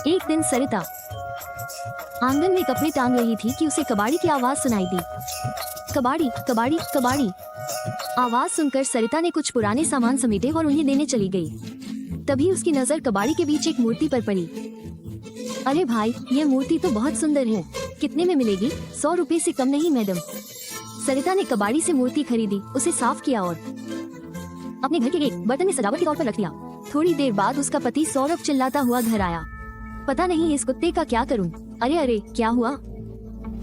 एक दिन सरिता आंगन में कपड़े टांग रही थी कि उसे कबाड़ी की आवाज सुनाई दी। कबाड़ी कबाड़ी कबाड़ी। आवाज सुनकर सरिता ने कुछ पुराने सामान समेटे और उन्हें देने चली गई। तभी उसकी नजर कबाड़ी के बीच एक मूर्ति पर पड़ी। अरे भाई, ये मूर्ति तो बहुत सुंदर है, कितने में मिलेगी? 100 रुपए से कम नहीं मैडम। सरिता ने कबाड़ी से मूर्ति खरीदी, उसे साफ किया और अपने घर के एक बर्तन में सजावट के तौर पर रख दिया। थोड़ी देर बाद उसका पति सौरभ चिल्लाता हुआ घर आया। पता नहीं इस कुत्ते का क्या करूं। अरे अरे, क्या हुआ?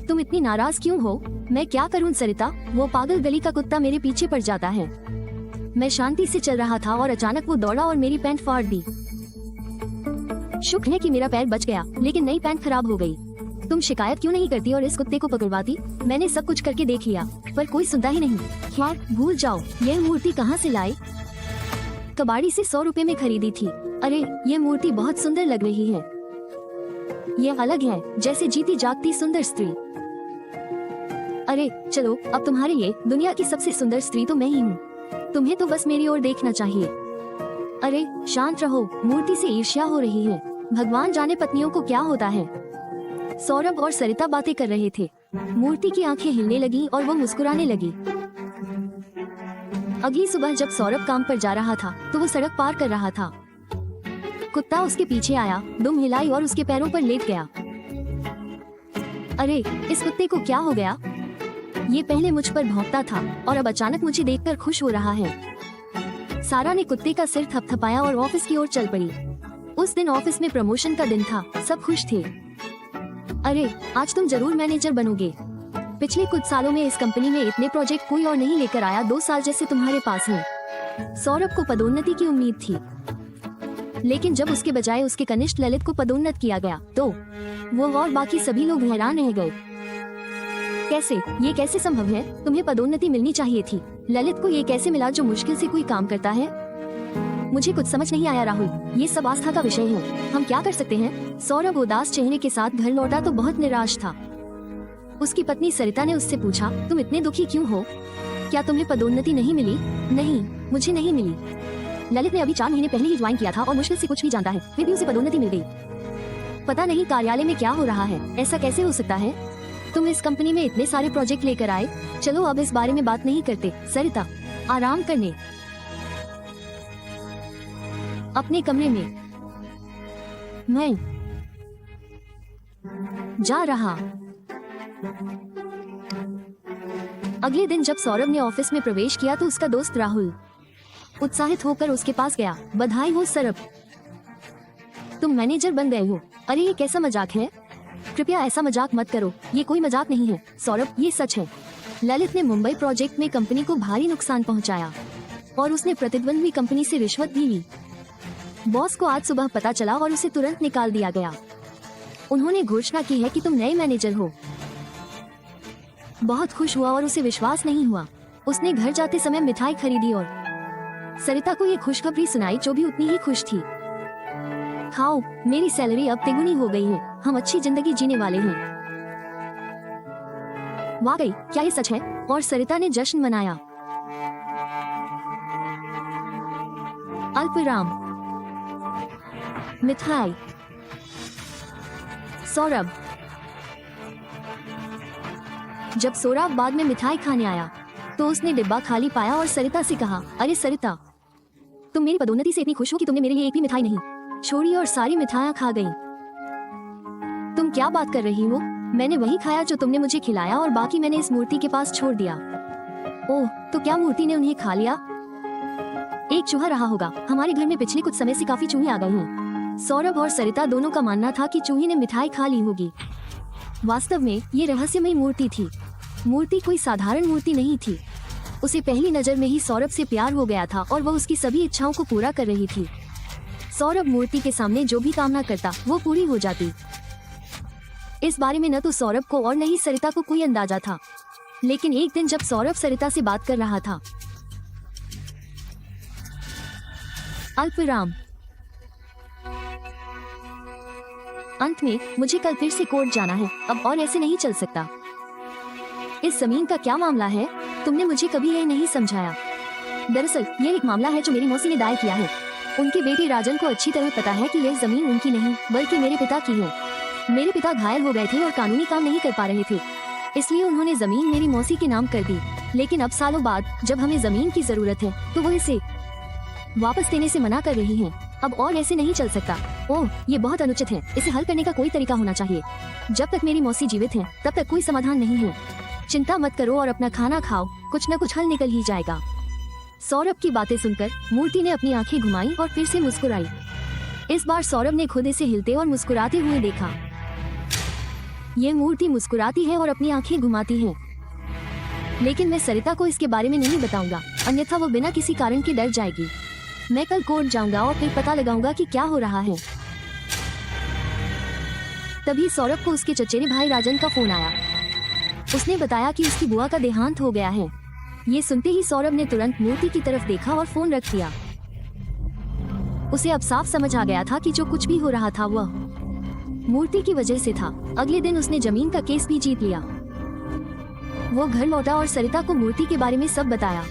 तुम इतनी नाराज क्यों हो? मैं क्या करूं सरिता, वो पागल गली का कुत्ता मेरे पीछे पड़ जाता है। मैं शांति से चल रहा था और अचानक वो दौड़ा और मेरी पैंट फाड़ दी। शुक्र है कि मेरा पैर बच गया, लेकिन नई पैंट खराब हो गई। तुम शिकायत क्यों नहीं करती और इस कुत्ते को पकड़वाती? मैंने सब कुछ करके देख लिया, पर कोई सुनता ही नहीं। खैर, भूल जाओ। यह मूर्ति कहाँ से लाई? कबाड़ी से 100 रुपए में खरीदी थी। अरे, ये मूर्ति बहुत सुंदर लग रही है। यह अलग है, जैसे जीती जागती सुंदर स्त्री। अरे चलो, अब तुम्हारे लिए दुनिया की सबसे सुंदर स्त्री तो मैं ही हूँ। तुम्हें तो बस मेरी ओर देखना चाहिए। अरे शांत रहो, मूर्ति से ईर्ष्या हो रही है। भगवान जाने पत्नियों को क्या होता है। सौरभ और सरिता बातें कर रहे थे। मूर्ति की आंखें हिलने लगी और वो मुस्कुराने लगी। अगली सुबह जब सौरभ काम पर जा रहा था तो वो सड़क पार कर रहा था। कुत्ता उसके पीछे आया, दुम हिलाई और उसके पैरों पर लेट गया। अरे, इस कुत्ते को क्या हो गया? ये पहले मुझ पर भौंकता था और अब अचानक मुझे देखकर खुश हो रहा है। सारा ने कुत्ते का सिर थपथपाया और ऑफिस की ओर चल पड़ी। उस दिन ऑफिस में प्रमोशन का दिन था, सब खुश थे। अरे, आज तुम जरूर मैनेजर बनोगे। पिछले कुछ सालों में इस कंपनी में इतने प्रोजेक्ट कोई और नहीं लेकर आया, 2 साल जैसे तुम्हारे पास हैं। सौरभ को पदोन्नति की उम्मीद थी, लेकिन जब उसके बजाय उसके कनिष्ठ ललित को पदोन्नत किया गया तो वो और बाकी सभी लोग हैरान रह गए। कैसे? ये कैसे संभव है? तुम्हें पदोन्नति मिलनी चाहिए थी। ललित को ये कैसे मिला जो मुश्किल से कोई काम करता है? मुझे कुछ समझ नहीं आया राहुल, ये सब आस्था का विषय है। हम क्या कर सकते हैं? सौरभ उदास चेहरे के साथ घर लौटा तो बहुत निराश था। उसकी पत्नी सरिता ने उससे पूछा, तुम इतने दुखी क्यों हो? क्या तुम्हें पदोन्नति नहीं मिली? नहीं, मुझे नहीं मिली। ललित ने अभी 4 महीने पहले ही ज्वाइन किया था और मुश्किल से कुछ भी जानता है, फिर भी उसे पदोन्नति मिल गई। पता नहीं कार्यालय में क्या हो रहा है, ऐसा कैसे हो सकता है? तुम इस कंपनी में इतने सारे प्रोजेक्ट लेकर आए। चलो अब इस बारे में बात नहीं करते। सरिता, आराम करने अपने कमरे में। मैं जा रहा। अगले दिन जब सौरभ ने ऑफिस में प्रवेश किया तो उसका दोस्त राहुल उत्साहित होकर उसके पास गया। बधाई हो सौरभ, तुम मैनेजर बन गए हो। अरे ये कैसा मजाक है? कृपया ऐसा मजाक मत करो, ये कोई मजाक नहीं है सौरभ, ये सच है। ललित ने मुंबई प्रोजेक्ट में कंपनी को भारी नुकसान पहुंचाया और उसने प्रतिद्वंदी कंपनी से रिश्वत भी ली। बॉस को आज सुबह पता चला और उसे तुरंत निकाल दिया गया। उन्होंने घोषणा की है कि तुम नए मैनेजर हो। बहुत खुश हुआ और उसे विश्वास नहीं हुआ। उसने घर जाते समय मिठाई खरीदी और सरिता को ये खुशखबरी सुनाई, जो भी उतनी ही खुश थी। खाओ, मेरी सैलरी अब तिगुनी हो गई है, हम अच्छी जिंदगी जीने वाले हैं। वाकई, क्या ये सच है? और सरिता ने जश्न मनाया। अल्पविराम। मिठाई। सौरभ। जब सौरभ बाद में मिठाई खाने आया तो उसने डिब्बा खाली पाया और सरिता से कहा, अरे सरिता, तुम मेरी पदोन्नति से इतनी खुश हो कि तुमने मेरे लिए एक भी मिठाई नहीं छोड़ी और सारी मिठाइयाँ खा गई। तुम क्या बात कर रही हो? मैंने वही खाया जो तुमने मुझे खिलाया और बाकी मैंने इस मूर्ति के पास छोड़ दिया। ओह, तो क्या मूर्ति ने उन्हें खा लिया? एक चूहा रहा होगा। हमारे घर में पिछले कुछ समय से काफी चूहे आ गए हैं। सौरभ और सरिता दोनों का मानना था कि चूहे ने मिठाई खा ली होगी। वास्तव में ये रहस्यमयी मूर्ति थी। मूर्ति कोई साधारण मूर्ति नहीं थी। उसे पहली नजर में ही सौरभ से प्यार हो गया था और वह उसकी सभी इच्छाओं को पूरा कर रही थी। सौरभ मूर्ति के सामने जो भी कामना करता वो पूरी हो जाती। इस बारे में न तो सौरभ को और न ही सरिता को कोई अंदाजा था। लेकिन एक दिन जब सौरभ सरिता से बात कर रहा था। अल्पविराम। अंत में, मुझे कल फिर से कोर्ट जाना है, अब और ऐसे नहीं चल सकता। इस जमीन का क्या मामला है? तुमने मुझे कभी यह नहीं समझाया। दरअसल ये एक मामला है जो मेरी मौसी ने दायर किया है। उनके बेटे राजन को अच्छी तरह पता है कि यह जमीन उनकी नहीं बल्कि मेरे पिता की है। मेरे पिता घायल हो गए थे और कानूनी काम नहीं कर पा रहे थे, इसलिए उन्होंने जमीन मेरी मौसी के नाम कर दी। लेकिन अब सालों बाद जब हमें जमीन की जरूरत है तो वो इसे वापस देने से मना कर रही हैं। अब और ऐसे नहीं चल सकता। ओह, ये बहुत अनुचित है। इसे हल करने का कोई तरीका होना चाहिए। जब तक मेरी मौसी जीवित है तब तक कोई समाधान नहीं है। चिंता मत करो और अपना खाना खाओ, कुछ न कुछ हल निकल ही जाएगा। सौरभ की बातें सुनकर मूर्ति ने अपनी आंखें घुमाई और फिर से मुस्कुराई। इस बार सौरभ ने खुद इसे हिलते और मुस्कुराते हुए देखा। ये मूर्ति मुस्कुराती है और अपनी आंखें घुमाती है, लेकिन मैं सरिता को इसके बारे में नहीं बताऊंगा, अन्यथा वो बिना किसी कारण के डर जाएगी। मैं कल कोर्ट जाऊंगा और फिर पता लगाऊंगा कि क्या हो रहा है। तभी सौरभ को उसके चचेरे भाई राजन का फोन आया। उसने बताया कि उसकी बुआ का देहांत हो गया है। ये सुनते ही सौरभ ने तुरंत मूर्ति की तरफ देखा और फोन रख दिया। उसे अब साफ समझ आ गया था कि जो कुछ भी हो रहा था वह मूर्ति की वजह से था। अगले दिन उसने जमीन का केस भी जीत लिया। वो घर लौटा और सरिता को मूर्ति के बारे में सब बताया।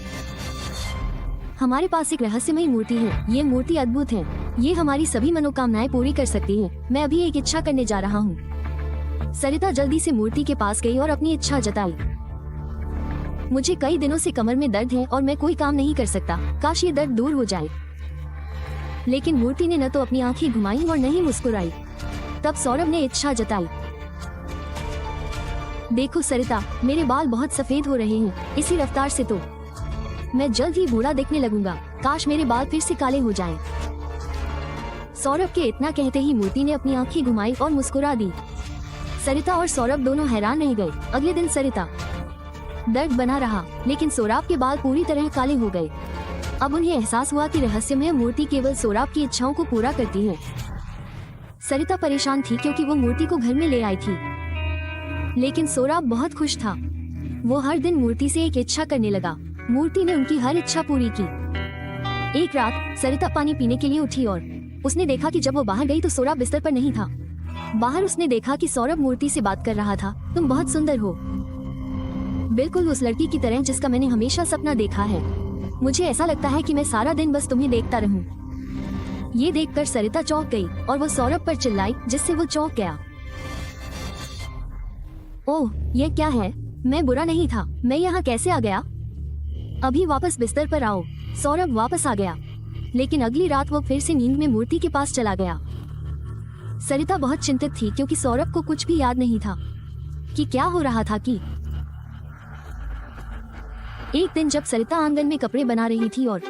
हमारे पास एक रहस्यमयी मूर्ति है। ये मूर्ति अद्भुत है। ये हमारी सभी मनोकामनाएं पूरी कर सकती है। मैं अभी एक इच्छा करने जा रहा हूँ। सरिता जल्दी से मूर्ति के पास गई और अपनी इच्छा जताई। मुझे कई दिनों से कमर में दर्द है और मैं कोई काम नहीं कर सकता। काश ये दर्द दूर हो जाए। लेकिन मूर्ति ने न तो अपनी आंखें घुमाई और न ही मुस्कुराई। तब सौरभ ने इच्छा जताई। देखो सरिता, मेरे बाल बहुत सफेद हो रहे हैं। इसी रफ्तार से तो मैं जल्द ही बूढ़ा दिखने लगूंगा। काश मेरे बाल फिर से काले हो जाएं। सौरभ के इतना कहते ही मूर्ति ने अपनी आंखें घुमाई और मुस्कुरा दी। सरिता और सौरभ दोनों हैरान रह गए। अगले दिन सरिता दर्द बना रहा, लेकिन सौरभ के बाल पूरी तरह काले हो गए। अब उन्हें एहसास हुआ कि रहस्यमय मूर्ति केवल सौरभ की इच्छाओं को पूरा करती है। सरिता परेशान थी क्योंकि वो मूर्ति को घर में ले आई थी, लेकिन सौरभ बहुत खुश था। वो हर दिन मूर्ति से एक इच्छा करने लगा। मूर्ति ने उनकी हर इच्छा पूरी की। एक रात सरिता पानी पीने के लिए उठी और उसने देखा कि जब वो बाहर गई तो सौरभ बिस्तर पर नहीं था। बाहर उसने देखा कि सौरभ मूर्ति से बात कर रहा था। तुम बहुत सुंदर हो, बिल्कुल उस लड़की की तरह जिसका मैंने हमेशा सपना देखा है। मुझे ऐसा लगता है कि मैं सारा दिन बस तुम्हें देखता रहूं। ये देखकर सरिता चौंक गई और वो सौरभ पर चिल्लाई, जिससे वो चौंक गया। ओह, ये क्या है? मैं बुरा नहीं था। मैं यहाँ कैसे आ गया? अभी वापस बिस्तर पर आओ। सौरभ वापस आ गया, लेकिन अगली रात वो फिर से नींद में मूर्ति के पास चला गया। सरिता बहुत चिंतित थी क्योंकि सौरभ को कुछ भी याद नहीं था कि क्या हो रहा था। कि एक दिन जब सरिता आंगन में कपड़े बना रही थी और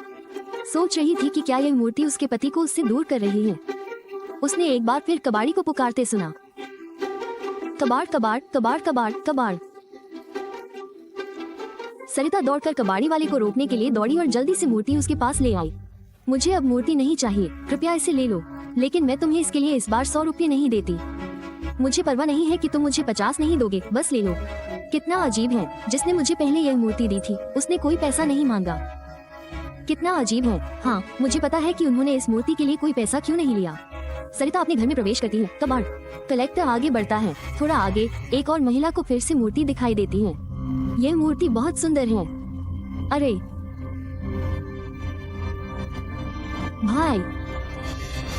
सोच रही थी कि क्या यह मूर्ति उसके पति को उससे दूर कर रही है, उसने एक बार फिर कबाड़ी को पुकारते सुना। कबाड़ कबाड़ कबाड़ कबाड़ कबाड़। सरिता दौड़कर कबाड़ी वाले को रोकने के लिए दौड़ी और जल्दी से मूर्ति उसके पास ले आई। मुझे अब मूर्ति नहीं चाहिए, कृपया इसे ले लो, लेकिन मैं तुम्हें इसके लिए इस बार 100 रुपये नहीं देती। मुझे परवाह नहीं है कि तुम मुझे 50 नहीं दोगे, बस ले लो। कितना अजीब है, जिसने मुझे पहले यह मूर्ति दी थी उसने कोई पैसा नहीं मांगा। कितना अजीब है। हाँ, मुझे पता है कि उन्होंने इस मूर्ति के लिए कोई पैसा क्यों नहीं लिया। सरिता अपने घर में प्रवेश करती है। कबाड़। कलेक्टर आगे बढ़ता है। थोड़ा आगे एक और महिला को फिर से मूर्ति दिखाई देती है। यह मूर्ति बहुत सुंदर है। अरे भाई,